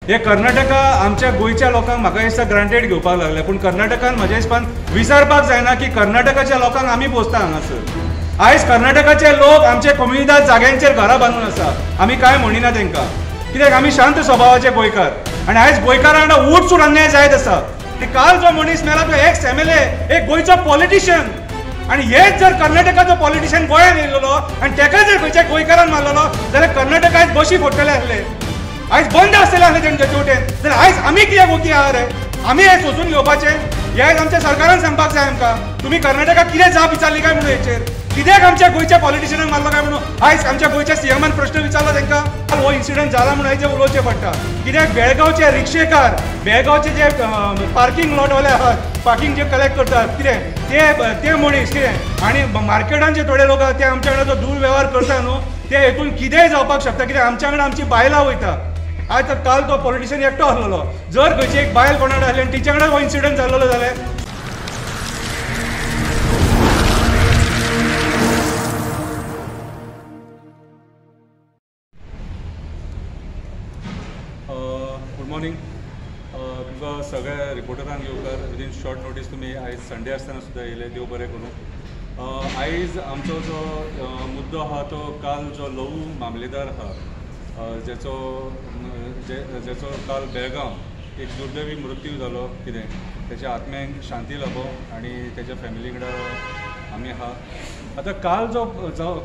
हे कर्नाटका आमच्या गोयच्या लोकांक म्हाका दिसता ग्रांटेड घेवपाक लागले, पूण कर्नाटकान म्हज्या हिसपान विचारपाक जायना की कर्नाटकाच्या लोकांक आमी पोसता हांगासर। आयज कर्नाटकाचे लोक आमचे कम्युनिदाद जाग्यांचेर घरां बांदून आसा, आमी काय म्हणिना तांकां, कित्याक आमी शांत स्वभावाचे गोंयकार। आनी आयज गोंयकारां वांगडा उठ सूट अन्याय जायत आसा। काल जो मनीस मेला तो एक्स MLA, एक गोंयचो पॉलिटिशियन, आणि हेच जर कर्नाटकाचो पॉलिटिशियन गोंयांत येयलो आनी ताका जर खंयच्या गोंयकारान मारलेलो जाल्यार कर्नाटक आयज बशी फोडटले आसले, आयज बंद आसतले आसले तेंचे तेवटेन। जाल्यार आयज आमी कित्याक ओकी आहा रे? आमी हे सोसून घेवपाचें? हे आयज आमच्या सरकारान सांगपाक जाय आमकां, तुमी कर्नाटकाक कितें जाप विचारली काय म्हणून हेचेर, कित्याक आमच्या गोंयच्या पॉलिटिशियनाक मारलो काय म्हणून आयज आमच्या गोंयच्या CMान प्रश्न विचारलो तांकां। हो इन्सिडंट जाला म्हणून आयज उलोवचें पडटा, कित्याक बेळगांवचे रिक्षेकार, बेळगांवचे जे पार्किंग लॉटवाले आहात, पार्किंग जे कलेक्ट करतात कितें ते मनीस कितें, आनी मार्केटान जे थोडे लोक ते आमच्या वांगडा जो दुर्वेव्हार करता न्हू, ते हेतून कितेंय जावपाक शकता, कित्याक आमच्या वांगडा आमची बायलां वयता। आज काल तो पॉलिटिशियन एकटो आसलेलो, जर खंयची एक बायल कोणा आसली आनी तिच्या वांगडा हो इन्सिडंट जाल्लो जाल्यार गुड मॉर्निंग तुमकां सगळ्या रिपोर्टरांक येवकार विदीन शॉर्ट नोटीस तुमी आयज संडे आसतना सुद्दां येयले, देव बरें करूं। आयज आमचो जो मुद्दो आहा तो काल जो लवू मामलेदार आहा जेचो काल बेळगांव एक दुर्दैवी मृत्यू जालो, कितें तेच्या आत्म्याक शांती लाभो आनी तेच्या फॅमिली कडेन आमी आहा। आतां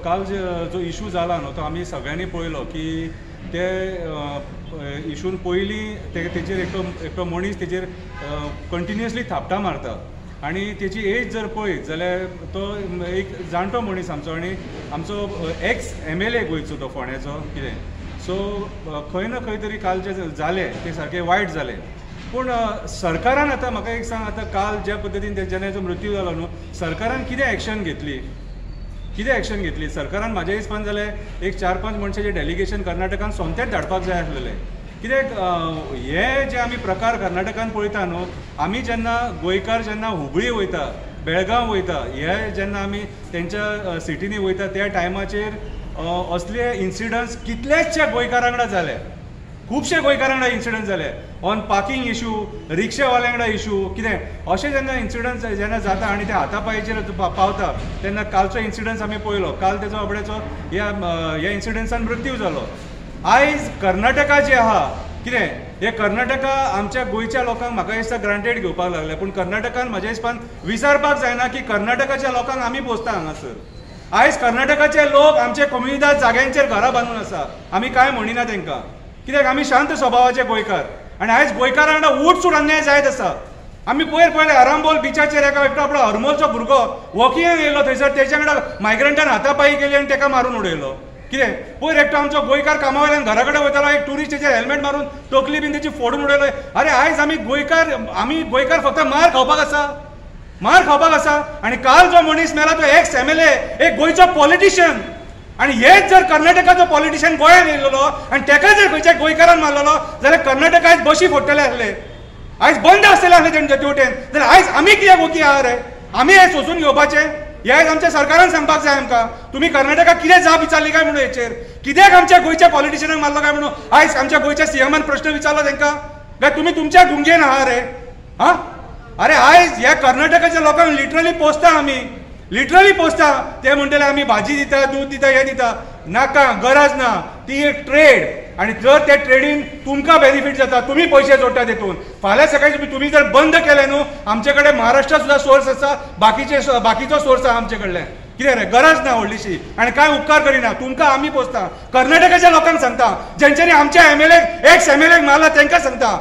काल जो इशू जाला न्हू तो आमी सगळ्यांनी पळयलो की ते इशून पयलीं तेचेर एकटो मनीस तेचेर कंटिन्युअसली थापटां मारता, आनी तेची एज जर पळयत जाल्यार तो एक जाणटो मनीस आमचो, आनी आमचो एक्स MLA गोंयचो तो फोंड्याचो कितें। सो खंय ना खंय तरी काल जे जालें ते सारकें वायट जालें, पूण सरकारान आतां म्हाका एक सांग, आतां काल ज्या पद्दतीन जेन्ना मृत्यू जालो न्हू, सरकारान कितें एक्शन घेतली, कितें एक्शन घेतली? सरकारान म्हाज्या हिसपान जाल्यार एक 4-5 मनशाचें डेलिगेशन कर्नाटकान सोमतेच धाडपाक जाय आसलेलें, कित्याक हे जे आमी प्रकार कर्नाटकान पळयता न्हू, आमी जेन्ना गोंयकार जेन्ना हुबळी वयता, बेळगांव वयता, हे जेन्ना आमी तेंच्या सिटींनी वयता त्या टायमाचेर असले इन्सिडंट्स कितलेशे गोंयकारां वांगडा जाले, खुबशे गोंयकारां वांगडा इन्सिडंट जाले ऑन पार्किंग इशू, रिक्षावाल्यां वांगडा इशू, कितें अशें जेन्ना इन्सिडंट्स जेन्ना जाता आनी ते हातापायचेर पावता तेन्ना कालचो इन्सिडंट्स आमी पळयलो, काल तेजो बाबड्याचो ह्या इन्सिडंट्सान मृत्यू जालो। आयज कर्नाटका जे आहा कितें, हे कर्नाटका आमच्या गोंयच्या लोकांक म्हाका दिसता ग्रांटेड घेवपाक लागले, पूण कर्नाटकान म्हाज्या हिसपान विचारपाक जायना की कर्नाटकाच्या लोकांक आमी पोसता हांगासर। आयज कर्नाटकाचे लोक आमचे कम्युनिदाद जाग्यांचेर घरां बांदून आसा, आमी काय म्हणिना तांकां, कित्याक आमी शांत स्वभावाचे गोंयकार। आनी आयज गोंयकारां वांगडा उठ सूट अन्याय जायत आसा। आमी पयले आरांबोल बिचाचेर एकटो आपलो हरमलचो भुरगो वॉकिंगाक येयलो, थंयसर तेच्या वांगडा मायग्रंटान हातापायी केली आनी ताका मारून उडयलो, कितें पयर एकटो आमचो गोंयकार कामा वयल्यान घरा कडेन वयतालो, एक ट्युरिस्ट तेचेर हेल्मेट मारून तकली बीन तेची फोडून उडयलो। अरे आयज आमी गोंयकार फक्त मार खावपाक आसा, आनी काल जो मनीस मेला तो एक्स MLA, एक गोंयचो पॉलिटिशियन, आनी हेच जर कर्नाटकाचो पॉलिटिशियन गोंयांत येयलो आनी ताका जर खंयच्या गोंयकारान मारलेलो जाल्यार कर्नाटक आयज बशी फोडटले आसले, आयज बंद आसतले आसले तेंचे तेवटेन। जाल्यार आयज आमी कित्याक ओकी आहा रे? आमी हे सोसून घेवपाचें? हे आयज आमच्या सरकारान सांगपाक जाय आमकां, तुमी कर्नाटकाक कितें जाप विचारली काय म्हणून हेचेर, कित्याक आमच्या गोंयच्या पॉलिटिशियनाक मारलो काय म्हणून आयज आमच्या गोंयच्या CMान प्रश्न विचारलो तांकां, काय तुमी तुमच्या गुंगेन आहा रे? हा अरे आयज ह्या कर्नाटकाच्या लोकांक लिटरली पोसता, आमी लिटरली पोसता। ते म्हणटले आमी भाजी दिता, दूध दिता, हे दिता, नाका, गरज ना, ती एक ट्रेड, आनी जर ते ट्रेडीन तुमकां बेनिफीट जाता, तुमी पयशे जोडटा तेतून, फाल्यां सकाळी तुमी जर बंद केले न्हू, आमचे कडेन महाराष्ट्रा सुद्दां सोर्स आसा, बाकीचो सोर्स आहा आमचे कडल्यान, कितें रे गरज ना व्हडलीशी, आनी कांय उपकार करिना, तुमकां आमी पोसता। कर्नाटकाच्या लोकांक सांगता, जेंच्यांनी आमच्या एक्स MLA मारला तांकां सांगता,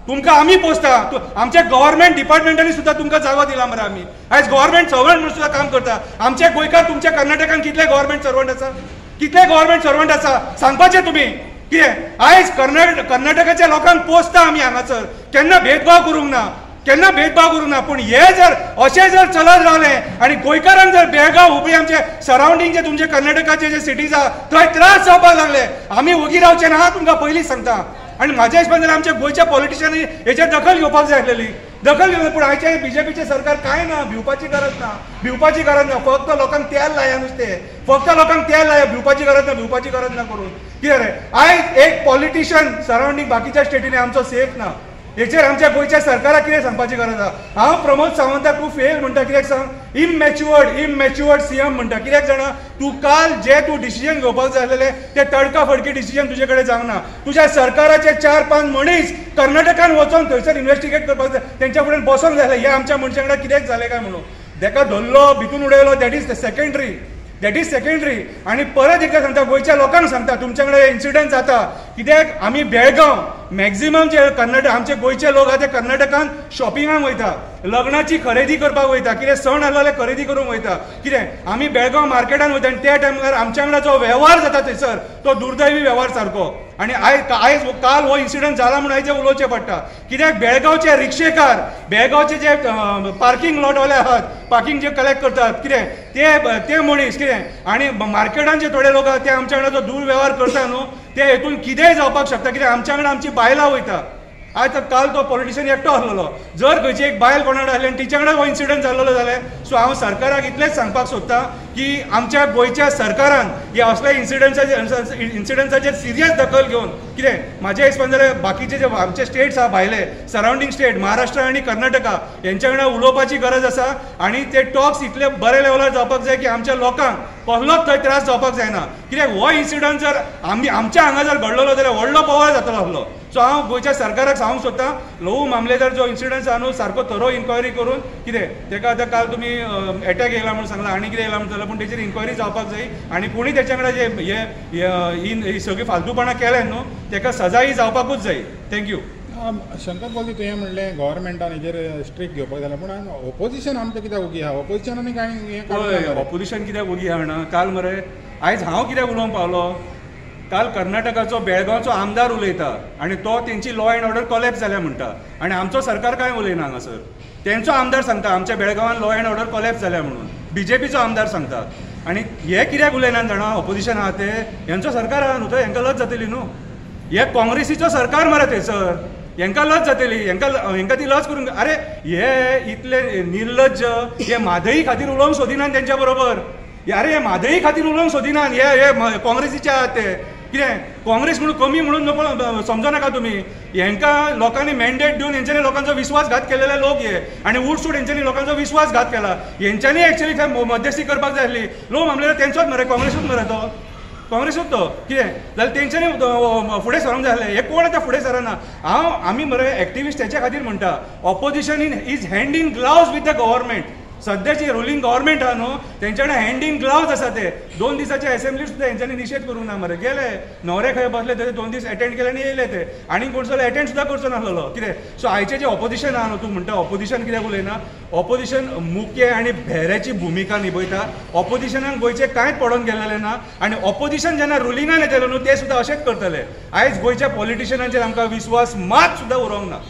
तुमकां आमी पोसता। आमच्या गव्हर्मेंट डिपार्टमेंटांनी सुद्दां तुमकां जागो दिला मरे आमी, आयज गव्हर्मेंट सर्वंट म्हणून सुद्दां काम करता। आमचे गोंयकार तुमच्या कर्नाटकान कितले गव्हर्मेंट सर्वंट आसा सांगपाचें तुमी, कितें आयज कर्नाटकाच्या लोकांक पोसता आमी हांगासर, केन्ना भेदभाव करूंक ना, पूण हे जर अशें जर चलत रावलें आनी गोंयकारांक जर बेळगांव हुबळी आमचे सरावंडींग जे तुमचे कर्नाटकाचे जे सिटीज आहा थंय त्रास जावपाक लागले, आमी वगी रावचे ना तुमकां पयलींच सांगता। आनी म्हाज्या हिसपान जाल्यार आमच्या गोंयच्या पॉलिटिशियनांनी हेचेर दखल घेवपाक जाय आसलेली, पूण आयचे BJPचे सरकार काय ना, भिवपाची गरज ना, फक्त लोकांक तेल लाया नुस्तें, भिवपाची गरज ना करून, कितें रे आयज एक पॉलिटिशियन सरावंडींग बाकीच्या स्टेटींनी आमचो सेफ ना हेचेर आमच्या गोयच्या सरकाराक कितें सांगपाची गरज आसा हांव प्रमोद सावंताक तूं फेल म्हणटा कित्याक सांग इमॅच्युअर्ड सीएम म्हणटा कित्याक जाणा तूं काल जे तूं डिसिजन घेवपाक जाय आसलेले ते तडका फडकी डिसिजन तुजे कडेन जावना तुज्या सरकाराचे 4-5 मनीस कर्नाटकान वचोन थंयसर इन्व्हेस्टिगेट करपाक जाय तेंच्या फुड्यान बसोंक जाय हे आमच्या मनशां कडेन कित्याक जालें काय म्हणून तेका धरलो भितून उडयलो दॅट इज सेकंडरी आणि परत एकदा सांगता गोयच्या लोकांक सांगता तुमच्या कडेन इन्सिडंट जाता कित्याक आमी बेळगांव मॅक्झिमम जे कर्नाटक आमचे गोयचे लोक आहा ते कर्नाटकान शॉपिंगाक वयता लग्नाची खरेदी करपाक वयता कितें सण आसलेले खरेदी करूंक वयता कितें आमी बेळगांव मार्केटान वयता आनी त्या टायमार आमच्या वांगडा जो वेव्हार जाता थंयसर तो दुर्दैवी वेव्हार सारको आनी आयज काल हो इन्सिडंट जाला म्हणून आयज उलोवचें पडटा कित्याक बेळगांवचे रिक्षेकार बेळगांवचे जे पार्किंग लॉटवाले आहात पार्किंग जे कलेक्ट करतात कितें ते मनीस कितें आनी मार्केटान जे थोडे लोक आहात ते आमच्या वांगडा जो दुर्वेव्हार करता न्हू ते हेतून कितेंय जावपाक शकता कित्याक आमच्या वांगडा आमची बायलां वयता आज काल तो पॉलिटिशियन एकटो आसलेलो जर खंयची एक बायल कोणा आसली आनी तिच्या कडेन हो इन्सिडंट जाल्लो जाल्यार सो हांव सरकाराक इतलेंच सांगपाक सोदतां की आमच्या गोयच्या सरकारान हे असल्या इन्सिडंट्साचेर सिरियस दखल घेवन कितें म्हाजे हिसपान जाल्यार बाकीचे जे आमचे स्टेट्स आहा भायले सरावंडींग स्टेट महाराष्ट्र आनी कर्नाटका हेंच्या कडेन उलोवपाची गरज आसा आनी ते टॉक्स इतले बरे लेवलार जावपाक जाय की आमच्या लोकांक कसलोच थंय त्रास जावपाक जायना कित्याक हो इन्सिडंट जर आमच्या हांगा जर घडलेलो जाल्यार व्हडलो बोवाळ जातलो आसलो सो हांव गोयच्या सरकाराक सांगूंक सोदतां लहू मामलेदार जो इन्सिडंट आहा न्हू सारको थरो इन्क्वायरी करून कितें तेका आतां काल तुमी एटॅक येयला म्हणून सांगला आनी कितें येयला म्हणून पूण तेचेर इन्क्वायरी जावपाक जाय आनी कोणी तेच्या कडेन जे ही सगळी फालतूपणां केले न्हू तेका सजाय जावपाकूच जाय थँक्यू शंकर बोलती तुवें म्हणलें गव्हर्मेंटान हेजेर स्ट्रीक घेवपाक जाल्यार पूण ऑपोजिशन आमचें कित्याक उगी आहा ऑपोजिशनांनी कांय ऑपोजिशन कित्याक उगी आहा जाणा काल मरे आयज हांव कित्याक उलोवंक पावलो काल कर्नाटकाचो बेळगांवचो आमदार उलयता आनी तो तेंची लॉ अँड ऑर्डर कॉलेप्स जाल्या म्हणटा आनी आमचो सरकार कांय उलयना हांगासर तेंचो आमदार सांगता आमच्या बेळगांवान लॉ अँड ऑर्डर कॉलेप्स जाल्या म्हणून बीजेपीचो आमदार सांगता आनी हे कित्याक उलयना जाणा ऑपोजिशन आहा ते हेंचो सरकार आहा न्हू तो हेंकां लज जातली न्हू हे काँग्रेसीचो सरकार मरे थंयसर हेंकां लज जातली हेंकां ती लज करून अरे हे इतले निर्लज्ज हे म्हादई खातीर उलोवंक सोदिनात तेंच्या बरोबर अरे हे म्हादई खातीर उलोवंक सोदिनात हे काँग्रेसीचे आहात ते कितें काँग्रेस म्हणून कमी म्हणून नको समजो नाका तुमी हेंकां लोकांनी मॅन्डेट दिवन हेंच्यांनी लोकांचो विश्वासघात केलेले लोक हे आनी उठसूट हेंच्यांनी लोकांचो विश्वासघात केला हेंच्यांनी एक्चुअली थंय मध्यस्थी करपाक जाय आसली लोक मामलेदार तेंचोच मरे काँग्रेसूच मरे तो काँग्रेसूच तो कितें जाल्यार तेंच्यांनी फुडें सरोंक जाय आसलें हे कोण आतां फुडें सरना आमी मरे एक्टिविस्ट हेच्या खातीर म्हणटा opposition is hand in gloves with the government सध्याची रुलींग गव्हर्मेंट आहा न्हू तेंच्या कडेन हँड इन ग्लावज आसा ते 2 दिसाचे असेंब्ली सुद्दां हेंच्यांनी निशेध करूंक ना मरे गेले न्हवरे खंय बसले ते 2 दीस अटेंड केले आनी येयले ते आनी कोणसो अटेंड सुद्दां करचो नासलो कितें सो आयचे जे ऑपोजिशन आहा न्हू तूं म्हणटा ऑपोजिशन कित्याक उलयना ऑपोजिशन मुख्य आनी भेऱ्याची भुमिका निभयता ऑपोजिशनान गोंयचे कांयच पडोवन गेलेले ना आनी ऑपोजिशन जेन्ना रुलिंगान येतले न्हू ते सुद्दां अशेंच करतले आयज गोंयच्या पॉलिटिशियनांचेर आमकां विश्वास मात सुद्दां उरोंक ना